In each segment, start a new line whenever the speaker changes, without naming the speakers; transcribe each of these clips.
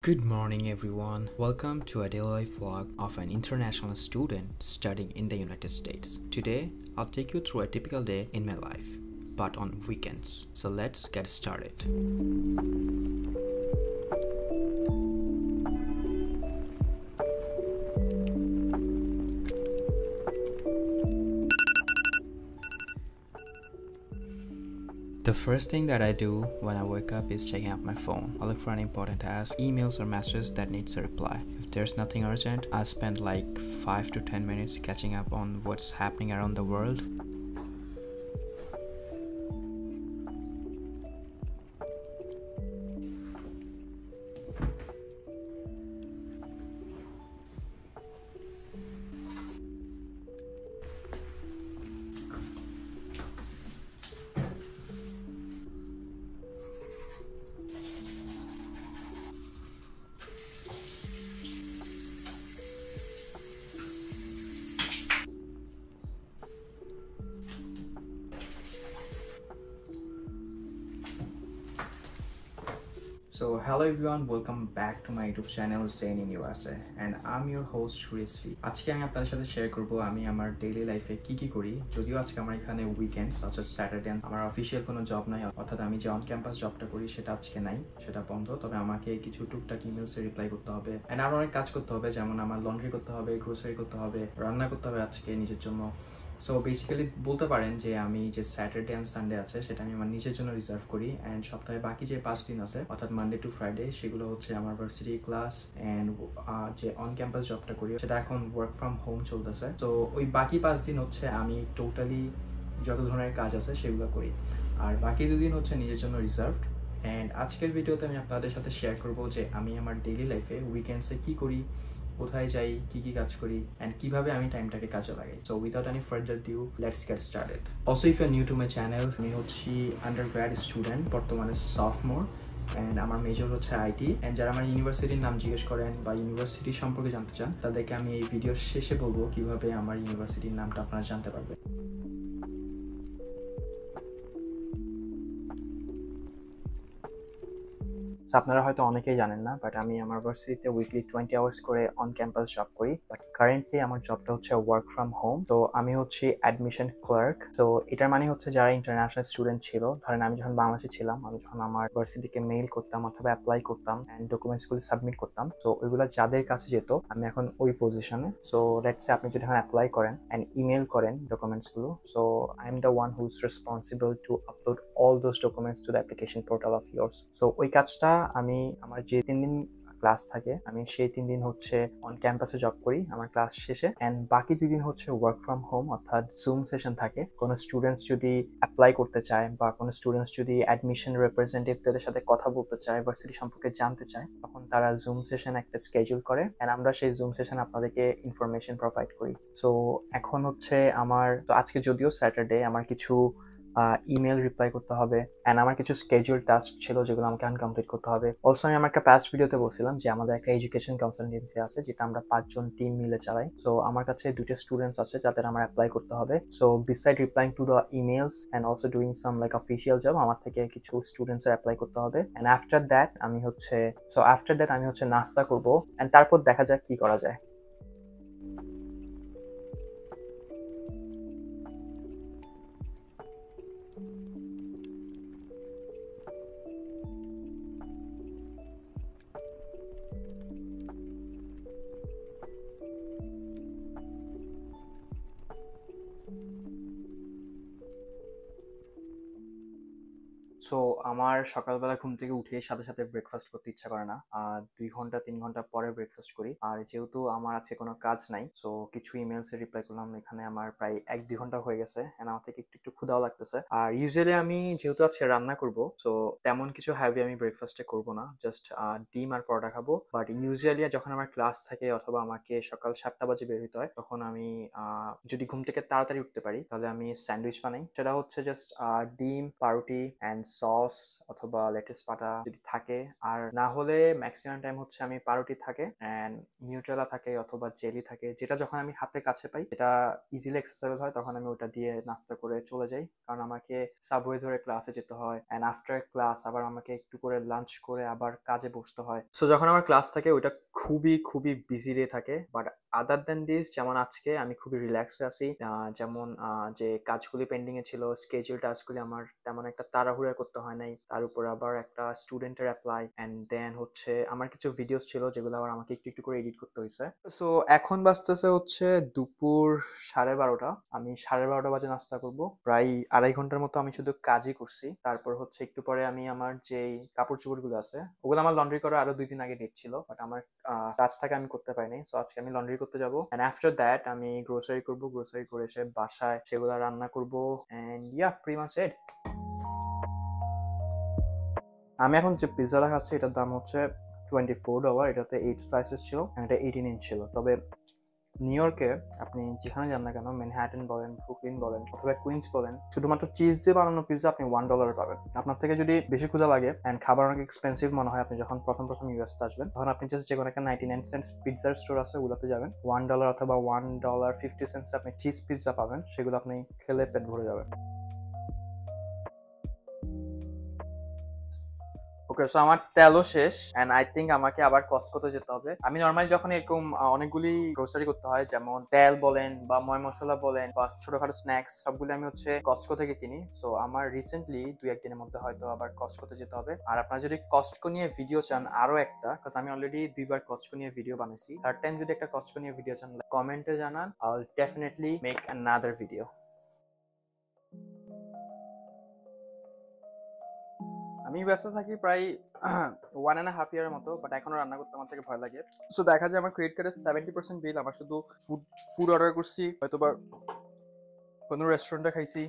Good morning, everyone. Welcome to a daily life vlog of an international student studying in the United States. Today, I'll take you through a typical day in my life, but on weekends. So let's get started. The first thing that I do when I wake up is checking out my phone. I look for an important task, emails or messages that needs a reply. If there's nothing urgent, I spend like 5 to 10 minutes catching up on what's happening around the world. So hello everyone, welcome back to my YouTube channel Zen in USA and I'm your host Shresvi. আজকে আমি আপনাদের সাথে share করব আমি আমার daily লাইফে কি করি। যদিও আজকে আমার এখানে উইকেন্ড অর্থাৎ স্যাটারডে, আমার অফিসিয়াল কোনো জব নাই, অর্থাৎ আমি যে অন ক্যাম্পাস জবটা করি সেটা আজকে নাই, সেটা বন্ধ। তবে আমাকে কিছু টুকটাক ইমেলসে রিপ্লাই করতে হবে এন্ড আরো অনেক কাজ করতে হবে, যেমন আমার লন্ড্রি করতে হবে, গ্রোসারি করতে হবে, রান্না করতে হবে আজকে নিজের জন্য। সো বেসিক্যালি বলতে পারেন যে আমি যে স্যাটারডে অ্যান্ড সানডে আছে সেটা আমি আমার নিজের জন্য রিজার্ভ করি অ্যান্ড সপ্তাহে বাকি যে 5 দিন আছে অর্থাৎ মানডে টু ফ্রাইডে সেগুলো হচ্ছে আমার ভার্সিটি ক্লাস অ্যান্ড যে অন ক্যাম্পাস জবটা করি সেটা এখন ওয়ার্ক ফ্রম হোম চলতেছে। তো ওই বাকি 5 দিন হচ্ছে আমি টোটালি যত ধরনের কাজ আছে সেগুলো করি, আর বাকি 2 দিন হচ্ছে নিজের জন্য রিজার্ভড। অ্যান্ড আজকের ভিডিওতে আমি আপনাদের সাথে শেয়ার করবো যে আমি আমার ডেইলি লাইফে উইকেন্ডসে কি করি, কোথায় যাই, কি কাজ করি এন্ড কিভাবে আমি টাইমটাকে কাজে লাগাই। So without any further due let's get started. Also if you are new to my channel, আমি হচ্ছি আন্ডারগ্র্যাড স্টুডেন্ট, বর্তমানে সফটমোর অ্যান্ড আমার মেজর হচ্ছে আইটি। অ্যান্ড যারা আমার ইউনিভার্সিটির নাম জিজ্ঞেস করেন বা ইউনিভার্সিটি সম্পর্কে জানতে চান তাদেরকে আমি এই ভিডিওর শেষে বলবো কিভাবে আমার ইউনিভার্সিটির নামটা আপনারা জানতে পারবেন। আপনারা হয়তো অনেকেই জানেন না, বাট আমি আমার ভার্সিটিতে উইকলি 20 আওয়ার্স করে অন ক্যাম্পাস জব করি। বাট কারেন্টলি আমার জবটা হচ্ছে ওয়ার্ক ফ্রম হোম। তো আমি হচ্ছি অ্যাডমিশন ক্লার্ক। তো এটার মানে হচ্ছে যারা ইন্টারন্যাশনাল স্টুডেন্ট ছিল, ধরেন আমি যখন বাংলাদেশে ছিলাম, আমি যখন আমার ভার্সিটিকে মেইল করতাম অথবা অ্যাপ্লাই করতাম অ্যান্ড ডকুমেন্টসগুলো সাবমিট করতাম, তো ওইগুলো যাদের কাছে যেত আমি এখন ওই পজিশনে। সো লেটস সে আপনি যদি এখন অ্যাপ্লাই করেন অ্যান্ড ইমেল করেন ডকুমেন্টসগুলো, so I am the one who is responsible to upload all those documents to the application portal of yours. So ওই কাজটা আমি আমার যে 3 দিন ক্লাস থাকে আমি সেই 3 দিন হচ্ছে অন ক্যাম্পাসে জব করি আমার ক্লাস শেষে, অ্যান্ড বাকি 2 দিন হচ্ছে ওয়ার্ক ফ্রম হোম অর্থাৎ জুম সেশন থাকে। কোনো স্টুডেন্টস যদি অ্যাপ্লাই করতে চায় বা কোনো স্টুডেন্টস যদি অ্যাডমিশন রিপ্রেজেন্টেটিভদের সাথে কথা বলতে চায়, ইউনিভার্সিটি সম্পর্কে জানতে চায়, তখন তারা জুম সেশন একটা স্কেডিউল করে অ্যান্ড আমরা সেই জুম সেশন আপনাদেরকে ইনফরমেশন প্রোভাইড করি। সো এখন হচ্ছে আমার, তো আজকে যদিও স্যাটারডে, আমার কিছু ইমেল রিপ্লাই করতে হবে অ্যান্ড আমার কিছু স্কেডিউল টাস্ক ছিল যেগুলো আমাকে আনকমপ্লিট করতে হবে। অলসো আমি আমার একটা পাস্ট ভিডিওতে বলছিলাম যে আমাদের একটা এডুকেশন কনসালটেন্সি আছে যেটা আমরা 5 জন টিম মিলে চালাই। সো আমার কাছে 2টা স্টুডেন্টস আছে যাদের আমার অ্যাপ্লাই করতে হবে। So beside replying to the emails and also doing some like official job, আমার থেকে কিছু স্টুডেন্টস অ্যাপ্লাই করতে হবে অ্যান্ড আফটার দ্যাট আমি হচ্ছে নাস্তা করবো অ্যান্ড তারপর দেখা যাক কি করা যায়। সো আমার সকালবেলা ঘুম থেকে উঠে সাথে সাথে ব্রেকফাস্ট করতে ইচ্ছা করে না, 2 ঘন্টা 3 ঘন্টা পরে ব্রেকফাস্ট করি। আর যেহেতু আমার আছে কোনো কাজ নাই, সো কিছু ইমেলস এ রিপ্লাই করলাম, এখানে আমার প্রায় 1-2 ঘন্টা হয়ে গেছে এন্ড আমার থেকে একটু একটু ক্ষুধাও লাগতেছে। আর ইউজুয়ালি আমি যেহেতু আজকে রান্না করব, সো তেমন কিছু হ্যাভি আমি ব্রেকফাস্টে করব না, জাস্ট ডিম আর পরোটা খাবো। বাট ইউজুয়ালি যখন আমার ক্লাস থাকে অথবা আমাকে সকাল 7টা বাজে বের হতে হয়, তখন আমি যদি ঘুম থেকে তাড়াতাড়ি উঠতে পারি তাহলে আমি স্যান্ডউইচ বানাই। সেটা হচ্ছে জাস্ট ডিম, পাউরুটি অ্যান্ড সস অথবা লেটুস পাতা যদি থাকে, আর না হলে ম্যাক্সিমাম টাইম হচ্ছে আমি পাউরুটি থাকে অ্যান্ড নিউট্রেলা থাকে অথবা জেলি থাকে, যেটা যখন আমি হাতের কাছে পাই, যেটা ইজিলি অ্যাক্সেসেবল হয়, তখন আমি ওটা দিয়ে নাস্তা করে চলে যাই। কারণ আমাকে সাবওয়ে ধরে ক্লাসে যেতে হয় অ্যান্ড আফটার ক্লাস আবার আমাকে একটু করে লাঞ্চ করে আবার কাজে বসতে হয়। সো যখন আমার ক্লাস থাকে ওইটা খুবই খুবই বিজি ডে থাকে। বাট আদার দেন দিস, যেমন আজকে আমি খুবই রিল্যাক্সে আছি। যেমন যে কাজগুলি পেন্ডিং এ ছিল, স্কেজুল টাস্কগুলি আমার তেমন একটা তাড়াহুড়া করতে হয় নাই, তার উপর আবার একটা স্টুডেন্টের অ্যাপ্লাই অ্যান্ড দেন হচ্ছে আমার কিছু ভিডিওস ছিল যেগুলো আবার আমাকে একটু একটু করে এডিট করতে হয়েছে। সো এখন বাজতেছে হচ্ছে দুপুর 12:30। আমি 12:30 বাজে নাস্তা করব। প্রায় 2.5 ঘন্টার মতো আমি শুধু কাজই করছি। তারপর হচ্ছে একটু পরে আমি আমার যেই কাপড় চোপড় গুলো আছে ওগুলো আমার লন্ড্রি করা আরো 2 দিন আগে ডেট ছিল, বাট আমার কাজটাকে আমি করতে পারিনি। সো আজকে আমি লন্ড্রি করতে যাব এন্ড আফটার দ্যাট আমি গ্রোসারি করব। গ্রোসারি করে এসে বাসায় সেগুলো রান্না করব and yeah pretty much it. আমি এখন যে পিৎজাটা খাচ্ছি এটার দাম হচ্ছে $24। এটাতে 8 স্লাইসেস ছিল, এটা 18 ইঞ্চ ছিল। তবে নিউ ইয়র্কে আপনি যেখানে যান না কেন, ম্যানহাটন বলেন, ব্রুকলিন বলেন অথবা কুইন্স বলেন, শুধুমাত্র চিজ দিয়ে বানানো পিৎজা আপনি $1 পাবেন। আপনার থেকে যদি বেশি ক্ষুধা লাগে অ্যান্ড খাবার অনেক এক্সপেন্সিভ মনে হয়, আপনি যখন প্রথম প্রথম ইউএসতে আসবেন, তখন আপনি জাস্ট যে কোনো একটা 99 সেন্টস পিৎজার স্টোর আছে ওগুলোতে যাবেন, $1 অথবা $1.50 আপনি চিজ পিৎজা পাবেন, সেগুলো আপনি খেলে পেট ভরে যাবে। ওকে, সো আমার তেলও শেষ এন্ড আই থিঙ্ক আমাকে আবার কস্টকোতে যেতে হবে। আমি নর্মালি যখন এরকম অনেকগুলি গ্রোসারি করতে হয়, যেমন তেল বলেন বা ময় মশলা বলেন বা ছোটখাটো স্ন্যাক্স, সবগুলো আমি হচ্ছে কস্টকো থেকে কিনি। সো আমার রিসেন্টলি 2-1 দিনের মধ্যে হয়তো আবার কস্টকোতে যেতে হবে। আর আপনারা যদি কস্টকো নিয়ে ভিডিও চান আরো একটা, কারণ আমি অলরেডি 2বার কস্টকো নিয়ে ভিডিও বানাইছি, থার্ড টাইম যদি একটা কস্টকো নিয়ে ভিডিও চান কমেন্টে জানান, I will definitely make another video. আমি ব্যস্ত থাকি প্রায় 1.5 ইয়ারের মতো, বাট এখনো রান্না করতে আমার থেকে ভয় লাগে। সো দেখা যায় আমার ক্রেডিট কার্ডের 70% বিল আমার শুধু ফুড ফুড অর্ডার করছি, হয়তো বা কোনো রেস্টুরেন্টে খাইছি।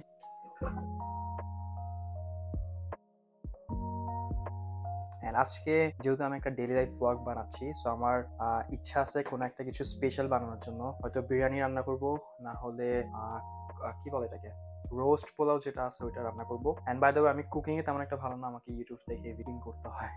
And আজকে যেহেতু আমি একটা ডেইলি লাইফ ব্লগ বানাচ্ছি, সো আমার ইচ্ছা আছে কোনো একটা কিছু স্পেশাল বানানোর জন্য। হয়তো বিরিয়ানি রান্না করব, না হলে কি বলে এটাকে, রোস্ট পোলাও যেটা আছে ওইটা রান্না করবো। এন্ড বাই দ্য ওয়ে আমি কুকিং এ তেমন একটা ভালো না, আমাকে ইউটিউব থেকে এডিটিং করতে হয়।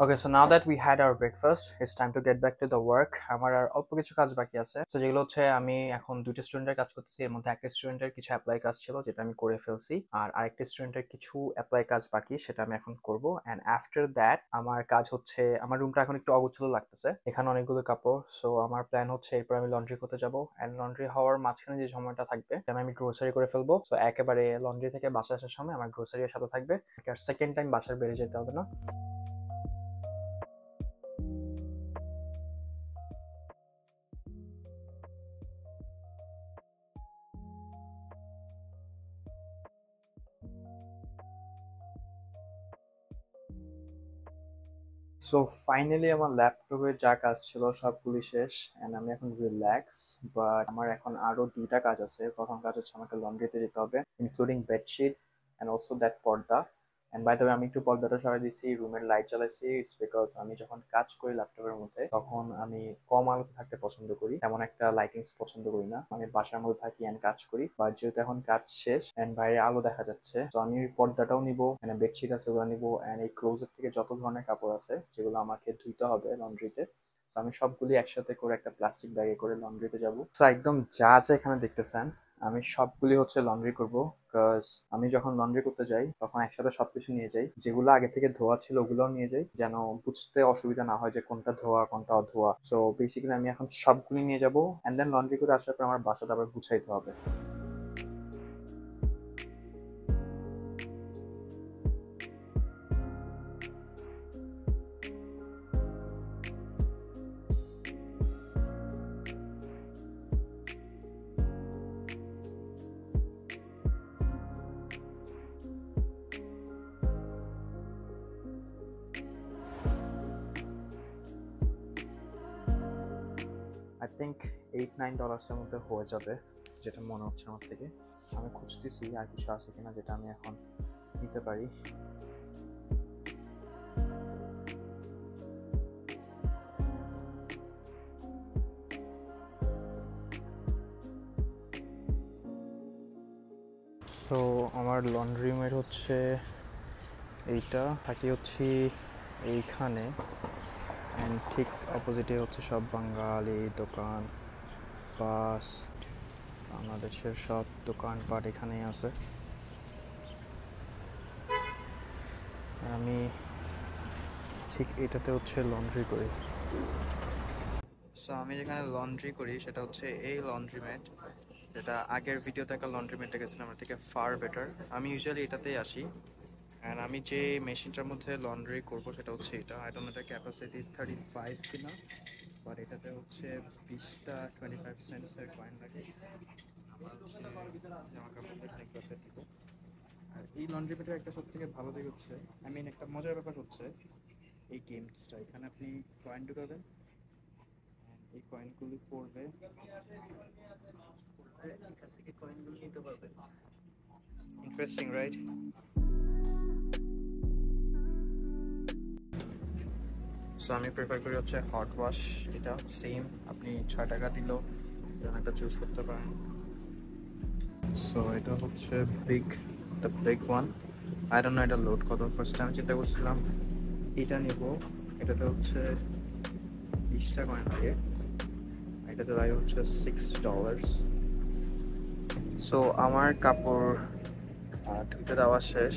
Okay, so now that we had our breakfast, it's time to get back to the work. আমার আর অল্প কিছু কাজ বাকি আছে। তো যেগুলো হচ্ছে আমি এখন 2টা স্টুডেন্টের কাজ করতেছি, এর মধ্যে একটা স্টুডেন্টের কিছু অ্যাপ্লাই কাজ ছিল যেটা আমি করে ফেলছি, আর আরেকটা স্টুডেন্টের কিছু অ্যাপ্লাই কাজ বাকি, সেটা আমি এখন করব। এন্ড আফটার দ্যাট আমার কাজ হচ্ছে, আমার রুমটা এখন একটু অগোছালো লাগতেছে, এখানে অনেকগুলো কাপড়। সো আমার প্ল্যান হচ্ছে এরপর আমি লন্ড্রি করতে যাব এন্ড লন্ড্রি হওয়ার মাঝখানে যে সময়টা থাকবে আমি গ্রোসারি করে ফেলবো। সো একেবারে লন্ড্রি থেকে বাসা আসার সময় আমার গ্রোসারির সাথে থাকবে, আর সেকেন্ড টাইম বাসার বেরিয়ে যেতে হবে না। সো ফাইনালি আমার ল্যাপটপে যা কাজ ছিল সবগুলি শেষ এন্ড আমি এখন রিল্যাক্স। বাট আমার এখন আরো 2টা কাজ আছে। প্রথম কাজ হচ্ছে আমাকে লন্ড্রিতে যেতে হবে, including bedsheet and also that পর্দা। এন্ড বাই দ্য ওয়ে আমি একটু পর্দাটা সরাই দিচ্ছি, রুমের লাইট জ্বালাইছি। ইটস বিকজ আমি যখন কাজ করি ল্যাপটপের মধ্যে তখন আমি কম আলোতে থাকতে পছন্দ করি, তেমন একটা লাইটিংস পছন্দ করি না। আমি বাসার মধ্যে থাকি এন্ড কাজ করি, বাট যেহেতু এখন কাজ শেষ এন্ড বাইরে আলো দেখা যাচ্ছে, তো আমি ওই পর্দাটাও নিবো, মানে বেডশিট আছে ওগুলো নিবো, এন্ড এই ক্লোজেট থেকে যত ধরনের কাপড় আছে যেগুলো আমাকে ধুইতে হবে লন্ড্রিতে, তো আমি সবগুলি একসাথে করে একটা প্লাস্টিক ব্যাগে করে লন্ড্রিতে যাবো। তো একদম যা যা এখানে দেখতেছেন আমি সবগুলি হচ্ছে লন্ড্রি করবো। বিকজ আমি যখন লন্ড্রি করতে যাই তখন একসাথে সবকিছু নিয়ে যাই, যেগুলো আগে থেকে ধোয়া ছিল ওগুলোও নিয়ে যাই, যেন বুঝতে অসুবিধা না হয় যে কোনটা ধোয়া কোনটা অধোয়া। সো বেসিক্যালি আমি এখন সবগুলি নিয়ে যাবো এন্ড দেন লন্ড্রি করে আসার পর আমার বাসাটা আবার গুছাইতে হবে। আই থিঙ্ক $8-9 মধ্যে হয়ে যাবে, যেটা মনে হচ্ছে আমার থেকে। আমি খুঁজতেছি আর কিছু আছে কিনা যেটা আমি এখন নিতে পারি। সো আমার লন্ড্রি মেট হচ্ছে এইটা, থাকি হচ্ছে এইখানে, অ্যান্ড ঠিক অপোজিটে হচ্ছে সব বাঙালি দোকান, বাস, বাংলাদেশের সব দোকানপাট এখানেই আছে। আমি ঠিক এটাতে হচ্ছে লন্ড্রি করি। সো আমি যেখানে লন্ড্রি করি সেটা হচ্ছে এই লন্ড্রি ম্যাট, যেটা আগের ভিডিওতে একটা লন্ড্রি ম্যাটে গেছিলাম, আমার থেকে ফার বেটার। আমি ইউজুয়ালি এটাতেই আসি, অ্যান্ড আমি যে মেশিনটার মধ্যে লন্ড্রি করবো সেটা হচ্ছে এটা। আই ডোন্ট নো এটা ক্যাপাসিটি 35 কিনা, বাট এটাতে হচ্ছে 20টা 25 সেন্টসের কয়েন লাগে। আমার হচ্ছে জামা কাপড় এখানে দিব। আর এই লন্ড্রি ম্যাটের একটা সব থেকে ভালো দিক হচ্ছে, একটা মজার ব্যাপার হচ্ছে এই গেমসটা, এখানে আপনি কয়েন ঢুকাবেন, এই কয়েনগুলি পড়বে, এখান থেকে কয়েনগুলো নিতে পারবেন। Interesting, right? সো আমি প্রেফার করি হচ্ছে হট ওয়াশ। এটা সেম, আপনি 6 টাকা দিলেও একটা চুজ করতে পারেন। সো এটা হচ্ছে big one. I don't know এটা লোড কত। ফার্স্ট টাইম চিন্তা করছিলাম এটা নিব, এটাতে হচ্ছে 20টা কয়েন লাগে, এটাতে লাগে হচ্ছে $6। সো আমার কাপড় ধুতে দেওয়া শেষ,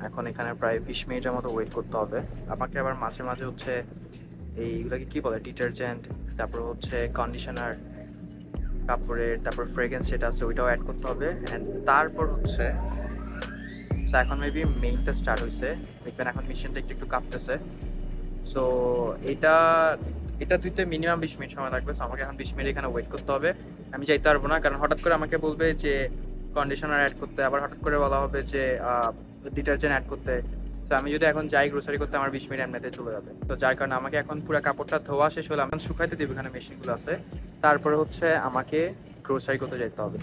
এখন এখানে প্রায় 20 মিনিটের মতো ওয়েট করতে হবে। আমাকে আবার মাঝে মাঝে হচ্ছে এইগুলোকে কি বলে, ডিটারজেন্ট, তারপর হচ্ছে কন্ডিশনার কাপড়ের, তারপর ফ্রেগ্রেন্স যেটা আছে ওইটাও অ্যাড করতে হবে। অ্যান্ড তারপর হচ্ছে এখন মেবি মেইনটা স্টার্ট হয়েছে, দেখবেন এখন মেশিনটা একটু একটু কাঁপতেছে। সো এটা এটা ধুইতে মিনিমাম 20 মিনিট সময় লাগবে। সো আমাকে এখন 20 মিনিট এখানে ওয়েট করতে হবে। আমি যাইতে পারবো না, কারণ হঠাৎ করে আমাকে বলবে যে কন্ডিশনার অ্যাড করতে, আবার হঠাৎ করে বলা হবে যে ডিটারজেন্ট অ্যাড করতে। তো আমি যদি এখন যাই গ্রোসারি করতে, আমার 20 মিনিট এমনিতে চলে যাবে। তো যার কারণে আমাকে এখন পুরো কাপড়টা ধোয়া শেষ হলে আমি শুকাইতে দেবো, এখানে মেশিনগুলো আছে, তারপরে হচ্ছে আমাকে গ্রোসারি করতে যেতে হবে।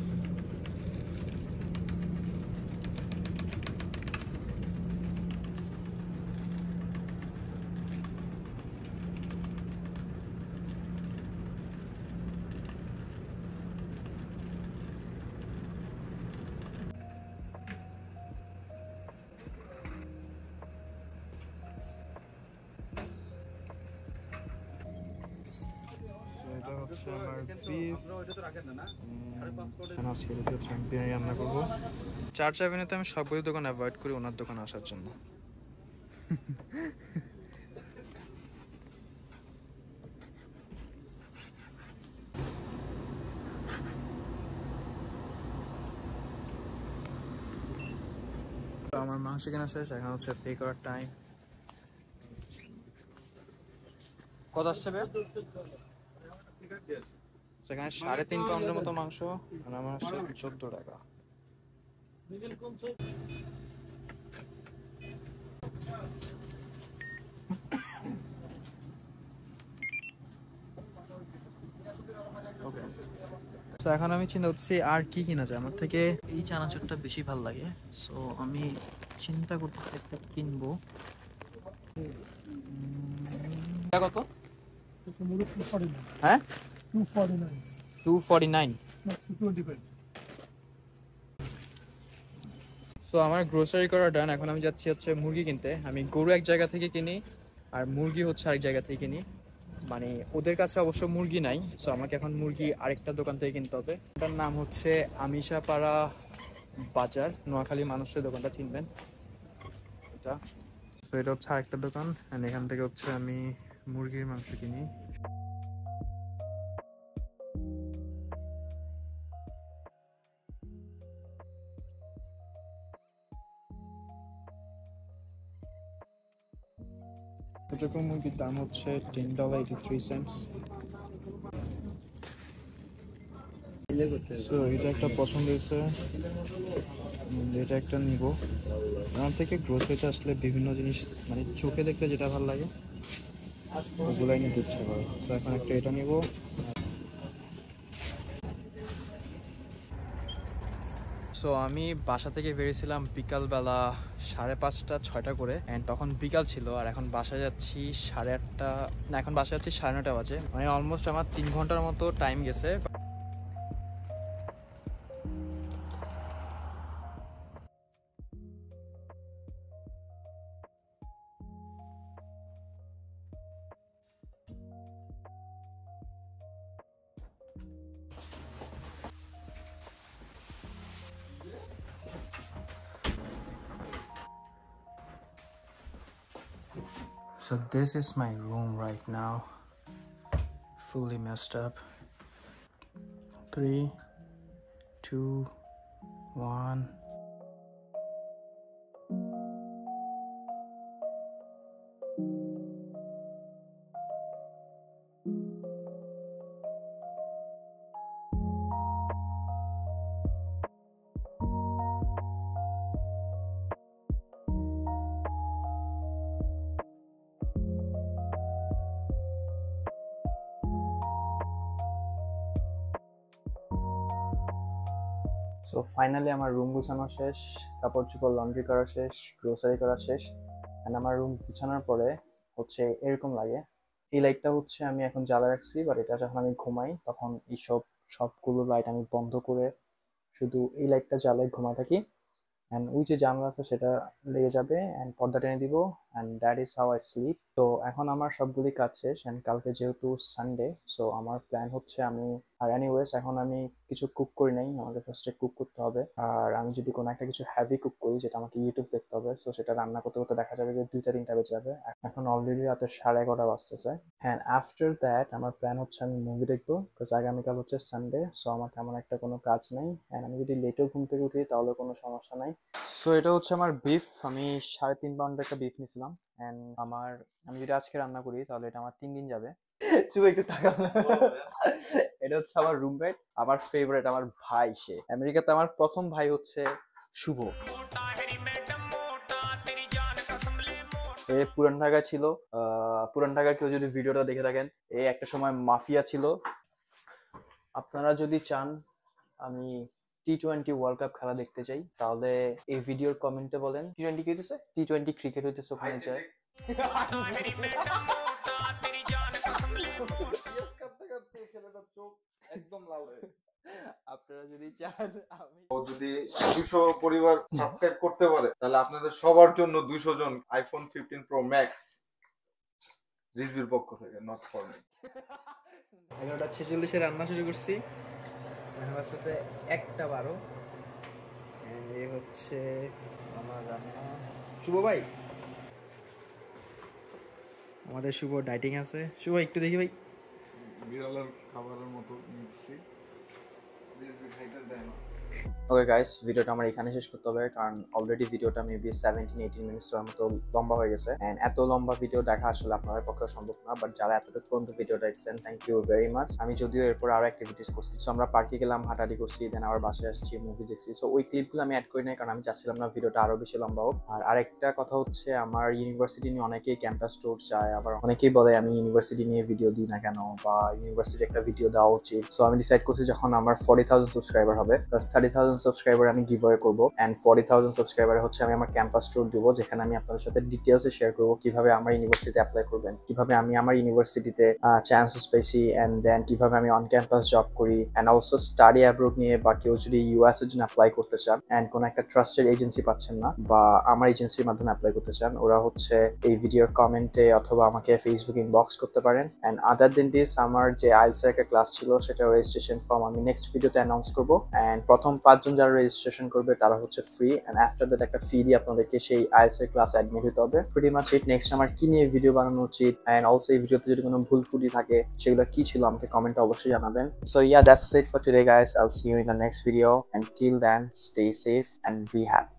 এটা হচ্ছে আমার বিফ, আজকে হচ্ছে আমি বিরিয়ানি রান্না করবো। চার্চ অ্যাভিনিউতে আমি সবগুলো দোকান অ্যাভয়েড করি ওনার দোকানে আসার জন্য। আমার মাংস কেনা শেষ, এখন হচ্ছে পে করার টাইম। কত আসছে বে? সেখানে 3.5 পাউন্ডের মতো মাংস, আর আমার আসছে 14 টাকা। তো এখন আমি চিন্তা করতেছি আর কি কিনা যায়। আমার থেকে এই চানাচুরটা বেশি ভালো লাগে, সো আমি চিন্তা করতেছি একটা কিনবো। কত? হ্যাঁ, 249। সো আমার গ্রোসারি করা ডান। এখন আমি যাচ্ছি হচ্ছে মুরগি কিনতে। আমি গরু এক জায়গা থেকে কিনি আর মুরগি হচ্ছে আরেক জায়গা থেকে কিনি, মানে ওদের কাছে অবশ্য মুরগি নাই। সো আমাকে এখন মুরগি আরেকটা দোকান থেকে কিনতে হবে। এটার নাম হচ্ছে আমিষাপাড়া বাজার, নোয়াখালী মানুষের দোকানটা চিনবেন এটা। তো এটা হচ্ছে আরেকটা দোকান, এখান থেকে হচ্ছে আমি মুরগির মাংস কিনি। এরকম মুরগির দাম হচ্ছে $10.83। সো এটা একটা পছন্দ হয়েছে, এটা একটা নিব। আমার থেকে গ্রোসারিতে আসলে বিভিন্ন জিনিস মানে চোখে দেখলে যেটা ভালো লাগে ওগুলাই নিতে ইচ্ছে করে। সো এখন একটা এটা নিব। সো আমি বাসা থেকে বেরিয়েছিলাম বিকালবেলা 5:30 6টা করে, অ্যান্ড তখন বিকাল ছিল। আর এখন বাসায় যাচ্ছি 8:30, না এখন বাসায় যাচ্ছি 9:30 বাজে, মানে অলমোস্ট আমার 3 ঘন্টার মতো টাইম গেছে। So this is my room right now, fully messed up. 3, 2, 1. So finally আমার রুম গুছানো শেষ, কাপড় চোপড় লন্ড্রি করা শেষ, গ্রোসারি করা শেষ। অ্যান্ড আমার রুম গুছানোর পরে হচ্ছে এরকম লাগে। এই লাইটটা হচ্ছে আমি এখন জ্বালা রাখছি, বাট এটা যখন আমি ঘুমাই তখন এইসব সবগুলো লাইট আমি বন্ধ করে শুধু এই লাইটটা জ্বালাই ঘুমায় থাকি। অ্যান্ড ওই যে জানলা আছে সেটা লেগে যাবে অ্যান্ড পর্দা টেনে দিব, and that is how I sleep. তো এখন আমার সবগুলি কাজ শেষ অ্যান্ড কালকে যেহেতু সানডে, সো আমার প্ল্যান হচ্ছে আমি আর এনিওয়েজ এখন আমি কিছু কুক করি নাই, আমাকে ফার্স্টে কুক করতে হবে। আর আমি যদি কোনো একটা কিছু হ্যাভি কুক করি যেটা আমাকে ইউটিউব দেখতে হবে, সো সেটা রান্না করতে করতে দেখা যাবে যে 2টা 3টা বেজে যাবে। এখন অলরেডি রাতে 11:30 বাজতেছে। হ্যাঁ, আফটার দ্যাট আমার প্ল্যান হচ্ছে আমি মুভি দেখবো, বিকজ আগামীকাল হচ্ছে সানডে, সো আমার তেমন একটা কোনো কাজ নেই। অ্যান্ড আমি যদি লেটেও ঘুম থেকে উঠি তাহলে কোনো সমস্যা নাই। সো এটা হচ্ছে আমার বিফ, আমি 3.5 পাউন্ডের একটা বিফ নিয়েছিলাম। অ্যান্ড আমি যদি আজকে রান্না করি তাহলে এটা আমার 3 দিন যাবে। শুভ একটু তাকাও না। এটা হচ্ছে আমার রুমমেট, আমার ফেভারিট, আমার ভাই। সে আমেরিকাতে আমার প্রথম ভাই হচ্ছে শুভ। এ পুরান ঢাকা ছিল, পুরান ঢাকার কেউ যদি ভিডিওটা দেখে থাকেন, এ একটা সময় মাফিয়া ছিল। আপনারা যদি চান আমি T20 ওয়ার্ল্ড কাপ খেলা দেখতে চাই তাহলে এই ভিডিওর কমেন্টে বলেন T20 কি হইতেছে, T20 ক্রিকেট হইতেছে, ওখানে যায়।
একদম লাল হয়ে
আপনারা যদি চান আমি
যদি 200 পরিবার সাবস্ক্রাইব করতে পারে তাহলে আপনাদের সবার জন্য 200 জন আইফোন 15 প্রো ম্যাক্স রিজভির পক্ষ থেকে, নট ফর মি।
11:46 রান্না শুরু করছি, এখন আসতেছে 1:12। এই হচ্ছে আমার রান্না। শুভ ভাই, আমাদের শুভ ডাইটিং আছে। শুভ একটু দেখি ভাই।
বিড়ালের খাবারের মতো নিচ্ছি, রিজভি খাইতে দেয় না।
ওকে গাইস, ভিডিওটা আমার এখানে শেষ করতে হবে, কারণ অলরেডি ভিডিওটা মেবি 17-18 মিনিটসের মতো লম্বা হয়ে গেছে। এন্ড এত লম্বা ভিডিও দেখা আসলে আপনাদের পক্ষে সম্ভব না, বাট যারা এতটুকু পর্যন্ত ভিডিওটা দেখছেন, থ্যাংক ইউ ভেরি মাচ। আমি যদিও এরপর আরো অ্যাক্টিভিটিস করছি, সো আমরা পার্কে গেলাম, হাঁটাহাঁটি করছি, দেন আবার বাসায় আসছি, মুভি দেখছি। সো ওই ক্লিপগুলো আমি অ্যাড করি নাই, কারণ আমি চাচ্ছিলাম না ভিডিওটা আরো বেশি লম্বা হোক। আর আরেকটা কথা হচ্ছে, আমার ইউনিভার্সিটি নিয়ে অনেকেই ক্যাম্পাস ট্যুর যায়, আবার অনেকেই বলে আমি ইউনিভার্সিটি নিয়ে ভিডিও দিই না কেন, বা ইউনিভার্সিটি একটা ভিডিও দেওয়া উচিত। সো আমি ডিসাইড করছি যখন আমার 40,000 সাবস্ক্রাইবার হবে, প্লাস 30,000 সাবস্ক্রাইবার আমি গিভওয়ে করবো, এন্ড 40,000 সাবস্ক্রাইবার হচ্ছে আমি আমার ক্যাম্পাস ট্যুর দিব, যেখানে আমি আপনাদের সাথে ডিটেলসে শেয়ার করবো কিভাবে আমার ইউনিভার্সিটিতে অ্যাপ্লাই করবেন, কিভাবে আমি আমার ইউনিভার্সিটিতে চান্সেস পেয়েছি, এন্ড দেন কিভাবে আমি অন ক্যাম্পাস জব করি, এন্ড অলসো স্টাডি অ্যাব্রোড নিয়ে, বা কেউ যদি ইউএস এর জন্য অ্যাপ্লাই করতে চান এন্ড কোনো একটা ট্রাস্টেড এজেন্সি পাচ্ছেন না, বা আমার এজেন্সির মাধ্যমে অ্যাপ্লাই করতে চান, ওরা হচ্ছে এই ভিডিওর কমেন্টে অথবা আমাকে ফেসবুকে ইনবক্স করতে পারেন। এন্ড আদার দেন দিস, আমার যে আইএলটিএস এর একটা ক্লাস ছিল সেটা রেজিস্ট্রেশন ফর্ম আমি নেক্সট ভিডিওতে অ্যানাউন্স করবো। এন্ড প্রথম 5 জন যারা রেজিস্ট্রেশন করবে তারা হচ্ছে ফ্রি, এন্ড আফটার দ্যাট একটা ফি দিয়ে আপনাদেরকে সেই আইএলটিএস এর ক্লাস অ্যাডমিট হতে হবে। প্রিটি মাচ ইট। নেক্সট আমার কি নিয়ে ভিডিও বানানো উচিত, এন্ড অলসো এই ভিডিওতে যদি কোনো ভুল ত্রুটি থাকে সেগুলো কি ছিল আমাকে কমেন্টে অবশ্যই জানাবেন। So yeah, that's it for today guys, I'll see you in the next video, and till then stay safe and be happy.